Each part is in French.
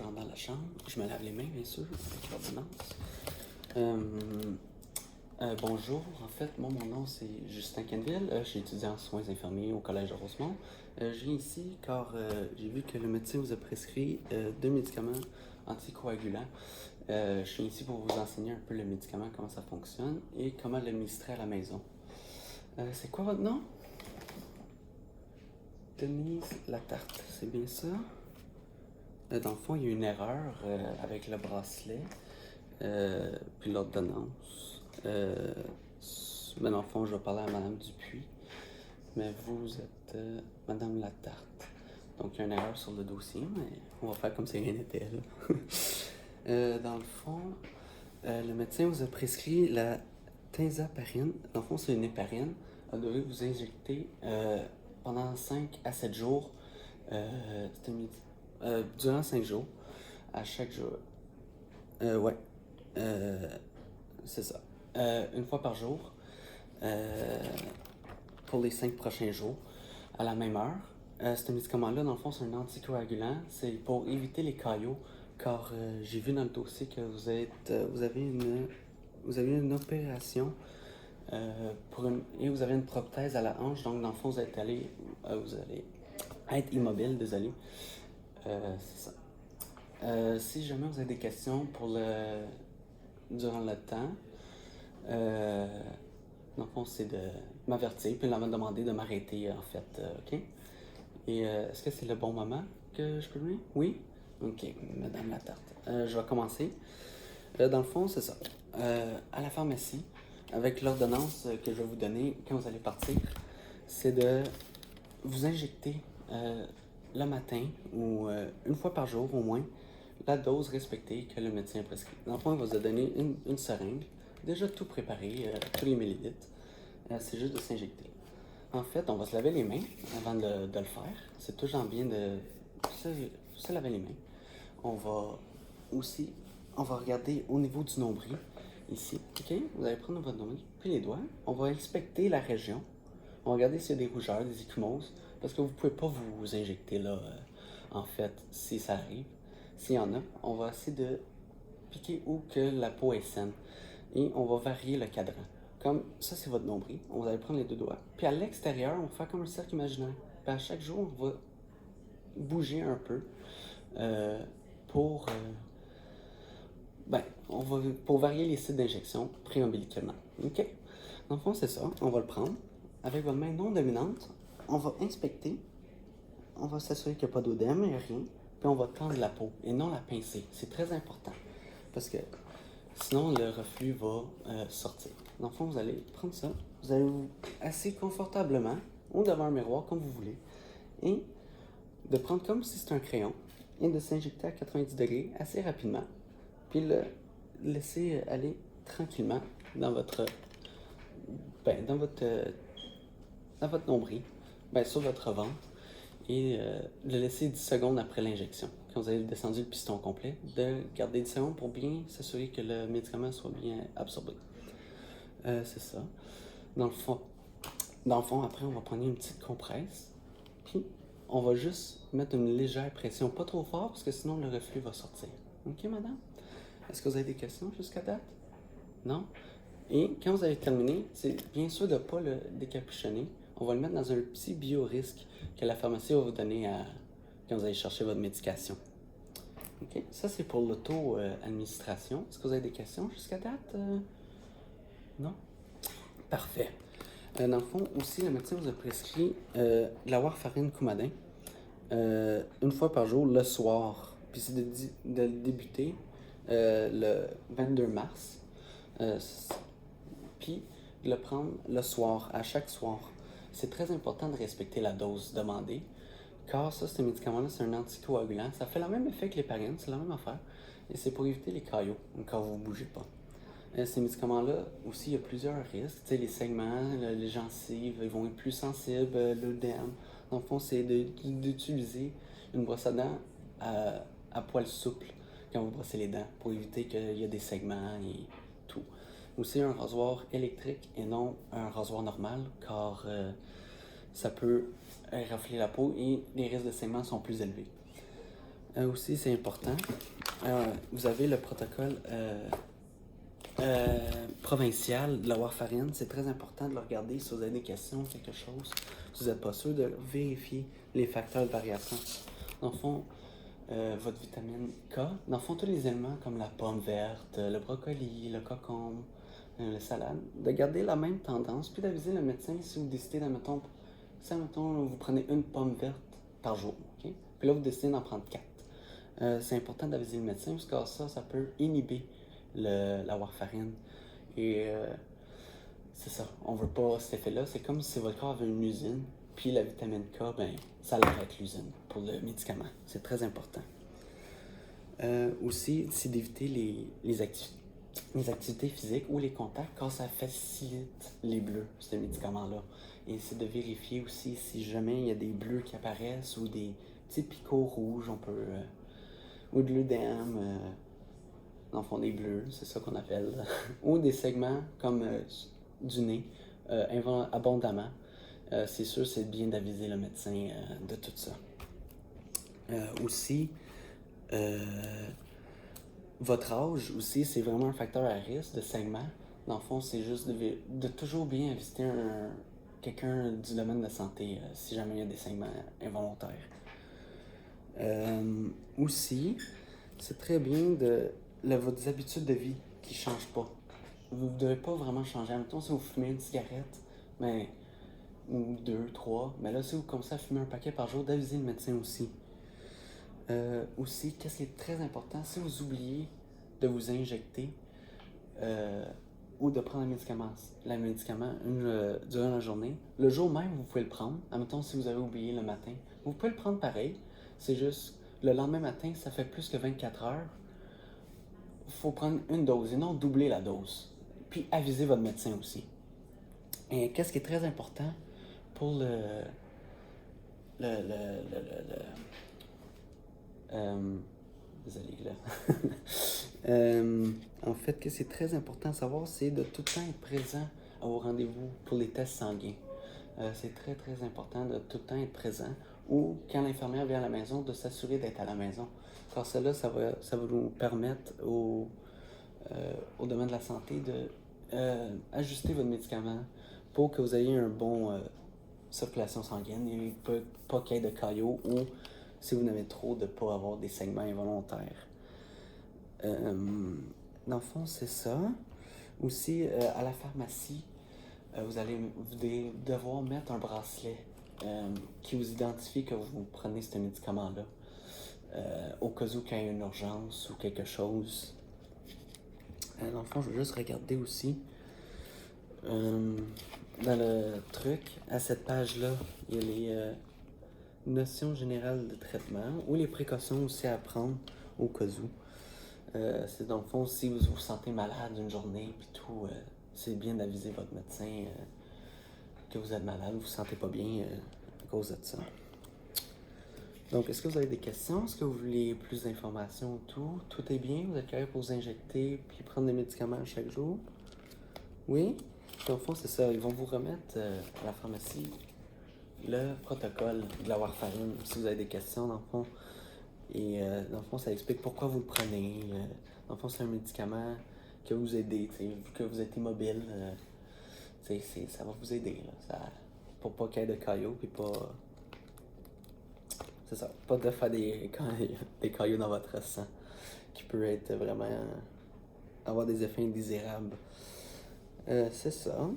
j'entre dans la chambre, je me lave les mains, bien sûr, avec l'ordonnance. Bonjour, en fait, mon nom c'est Justin Kenville, je suis étudiant en soins infirmiers au Collège de Rosemont. Je viens ici car j'ai vu que le médecin vous a prescrit 2 médicaments anticoagulants. Je suis ici pour vous enseigner un peu le médicament, comment ça fonctionne et comment l'administrer à la maison. C'est quoi votre nom? Denise Latarte, c'est bien ça? Dans le fond, il y a une erreur avec le bracelet, puis l'ordonnance. Mais dans le fond, je vais parler à Madame Dupuis, mais vous êtes Madame Latarte. Donc, il y a une erreur sur le dossier, mais on va faire comme si rien n'était là. Dans le fond, le médecin vous a prescrit la tinzaparine. Dans le fond, c'est une héparine. Elle devrait vous injecter pendant 5 à 7 jours. Durant 5 jours, à chaque jour. Ouais, c'est ça. Une fois par jour, pour les 5 prochains jours, à la même heure. Ce médicament-là, dans le fond, c'est un anticoagulant. C'est pour éviter les caillots, car j'ai vu dans le dossier que vous avez une opération et vous avez une prothèse à la hanche. Donc, dans le fond, vous allez être immobile, désolé. C'est ça. Si jamais vous avez des questions durant le temps, dans le fond, c'est de m'avertir, puis de me demander de m'arrêter, en fait, OK? Et est-ce que c'est le bon moment que je peux venir? Oui? OK, Madame Latarte. Je vais commencer. Dans le fond, c'est ça. À la pharmacie, avec l'ordonnance que je vais vous donner quand vous allez partir, c'est de vous injecter le matin ou une fois par jour au moins la dose respectée que le médecin a prescrit. Dans le fond, il va vous donner une seringue, déjà tout préparé, tous les millilitres. C'est juste de s'injecter. En fait, on va se laver les mains avant de le faire. C'est toujours bien de se laver les mains. On va regarder au niveau du nombril, ici, OK? Vous allez prendre votre nombril, puis les doigts. On va inspecter la région. On va regarder s'il y a des rougeurs, des échymoses, parce que vous ne pouvez pas vous injecter là, en fait, si ça arrive. S'il y en a, on va essayer de piquer où que la peau est saine. Et on va varier le cadran. Comme ça, c'est votre nombril. On va aller prendre les 2 doigts. Puis à l'extérieur, on va faire comme un cercle imaginaire. Puis à chaque jour, on va bouger un peu pour varier les sites d'injection préombilicalement. OK? Dans le fond, c'est ça. On va le prendre. Avec votre main non dominante, on va inspecter. On va s'assurer qu'il n'y a pas d'œdème, il n'y a rien. Puis on va tendre la peau et non la pincer. C'est très important. Parce que sinon, le reflux va sortir. Dans le fond, vous allez prendre ça. Vous allez vous asseoir confortablement ou devant un miroir, comme vous voulez. Et de prendre comme si c'était un crayon et de s'injecter à 90 degrés assez rapidement. Puis le laisser aller tranquillement dans votre nombril, sur votre ventre. Et le laisser 10 secondes après l'injection. Quand vous avez descendu le piston complet, de garder 10 secondes pour bien s'assurer que le médicament soit bien absorbé. C'est ça. Dans le fond, après, on va prendre une petite compresse. Puis, on va juste mettre une légère pression, pas trop fort, parce que sinon le reflux va sortir. OK, madame? Est-ce que vous avez des questions jusqu'à date? Non? Et quand vous avez terminé, c'est bien sûr de ne pas le décapuchonner. On va le mettre dans un petit biorisque que la pharmacie va vous donner quand vous allez chercher votre médication. OK? Ça, c'est pour l'auto-administration. Est-ce que vous avez des questions jusqu'à date? Non? Parfait. Dans le fond, aussi, le médecin vous a prescrit de la warfarine Coumadin une fois par jour, le soir. Puis c'est de le débuter le 22 mars. Puis de le prendre le soir, à chaque soir. C'est très important de respecter la dose demandée, car ça, ce médicament-là, c'est un anticoagulant. Ça fait le même effet que l'héparine, c'est la même affaire. Et c'est pour éviter les caillots, quand vous ne bougez pas. Ces médicaments-là, aussi, il y a plusieurs risques. Tu sais, les segments, les gencives, ils vont être plus sensibles, l'œdème. Dans le fond, c'est d'utiliser une brosse à dents à poil souple quand vous brossez les dents, pour éviter qu'il y ait des segments et tout. Aussi un rasoir électrique et non un rasoir normal, car ça peut rafler la peau et les risques de saignement sont plus élevés. Aussi, c'est important. Vous avez le protocole provincial de la warfarine. C'est très important de le regarder si vous avez des questions, quelque chose. Si vous n'êtes pas sûr, de vérifier les facteurs de variation. Dans le fond, votre vitamine K, dans le fond, tous les éléments comme la pomme verte, le brocoli, le cocombe, le salade, de garder la même tendance, puis d'aviser le médecin si vous décidez d'admettons, si admettons, vous prenez une pomme verte par jour, ok? Puis là, vous décidez d'en prendre 4. C'est important d'aviser le médecin parce que ça peut inhiber la warfarine. Et c'est ça, on veut pas cet effet-là. C'est comme si votre corps avait une usine, puis la vitamine K, ben, ça l'arrête l'usine pour le médicament. C'est très important. Aussi, c'est d'éviter les activités physiques ou les contacts car ça facilite les bleus, ce médicament-là. Et c'est de vérifier aussi si jamais il y a des bleus qui apparaissent ou des petits picots rouges, on peut. Ou de l'œdème, dans le fond des bleus, c'est ça qu'on appelle. Ou des segments comme du nez, abondamment. C'est sûr, c'est bien d'aviser le médecin de tout ça. Aussi, votre âge aussi, c'est vraiment un facteur à risque de segment. Dans le fond, c'est juste de toujours bien visiter quelqu'un du domaine de la santé si jamais il y a des segments involontaires. Aussi, c'est très bien vos habitudes de vie qui ne changent pas. Vous ne devez pas vraiment changer. Mettons, si vous fumez une cigarette, ben, ou 2, 3, mais là, si vous commencez à fumer un paquet par jour, d'aviser le médecin aussi. Aussi, qu'est-ce qui est très important, si vous oubliez de vous injecter ou de prendre le médicament durant la journée, le jour même, vous pouvez le prendre. Admettons, si vous avez oublié le matin, vous pouvez le prendre pareil. C'est juste, le lendemain matin, ça fait plus que 24 heures. Il faut prendre une dose et non doubler la dose. Puis aviser votre médecin aussi. Et qu'est-ce qui est très important pour désolé là. En fait, que c'est très important à savoir, c'est de tout le temps être présent à vos rendez-vous pour les tests sanguins. C'est très très important de tout le temps être présent ou quand l'infirmière vient à la maison, de s'assurer d'être à la maison. Car cela, ça va vous permettre au domaine de la santé de ajuster votre médicament pour que vous ayez un bon circulation sanguine et pas qu'il y ait de caillots ou si vous n'avez trop de ne pas avoir des segments involontaires. Dans le fond, c'est ça. Aussi, à la pharmacie, vous allez devoir mettre un bracelet qui vous identifie que vous prenez ce médicament-là. Au cas où il y a une urgence ou quelque chose. Dans le fond, je vais juste regarder aussi. Dans le truc, à cette page-là, il y a les notions générales de traitement ou les précautions aussi à prendre au cas où. C'est dans le fond, si vous vous sentez malade une journée puis tout, c'est bien d'aviser votre médecin que vous êtes malade, vous vous sentez pas bien à cause de ça. Donc, est-ce que vous avez des questions? Est-ce que vous voulez plus d'informations? Tout est bien? Vous êtes capable pour vous injecter puis prendre des médicaments chaque jour? Oui? Dans le fond, c'est ça. Ils vont vous remettre à la pharmacie le protocole de la warfarine si vous avez des questions, dans le fond. Et dans le fond, ça explique pourquoi vous le prenez. Dans le fond, c'est un médicament qui va vous aider. Vu que vous êtes immobile, ça va vous aider. Là, pour pas qu'il y ait de caillots, puis pas. C'est ça, pas de faire des caillots dans votre sang, qui peut être vraiment. Avoir des effets indésirables. C'est ça.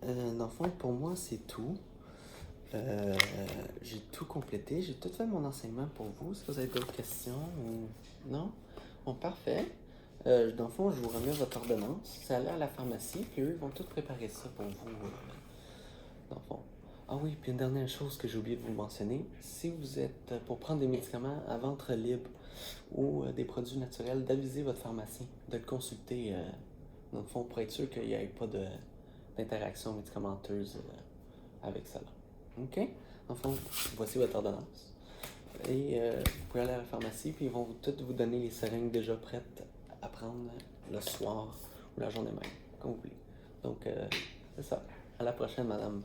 Dans le fond, pour moi, c'est tout. J'ai tout complété, j'ai tout fait mon enseignement pour vous. Est-ce que vous avez d'autres questions ou non? Bon, parfait. Dans le fond, je vous remets votre ordonnance. C'est aller à la pharmacie, puis eux, ils vont tout préparer ça pour vous. Dans le fond. Ah oui, puis une dernière chose que j'ai oublié de vous mentionner. Si vous êtes pour prendre des médicaments à ventre libre ou des produits naturels, d'aviser votre pharmacien, de le consulter, dans le fond, pour être sûr qu'il n'y ait pas d'interaction médicamenteuse avec ça. OK? En fond, voici votre ordonnance. Et vous pouvez aller à la pharmacie, puis ils vont toutes vous donner les seringues déjà prêtes à prendre le soir ou la journée même, comme vous voulez. Donc, c'est ça. À la prochaine, madame.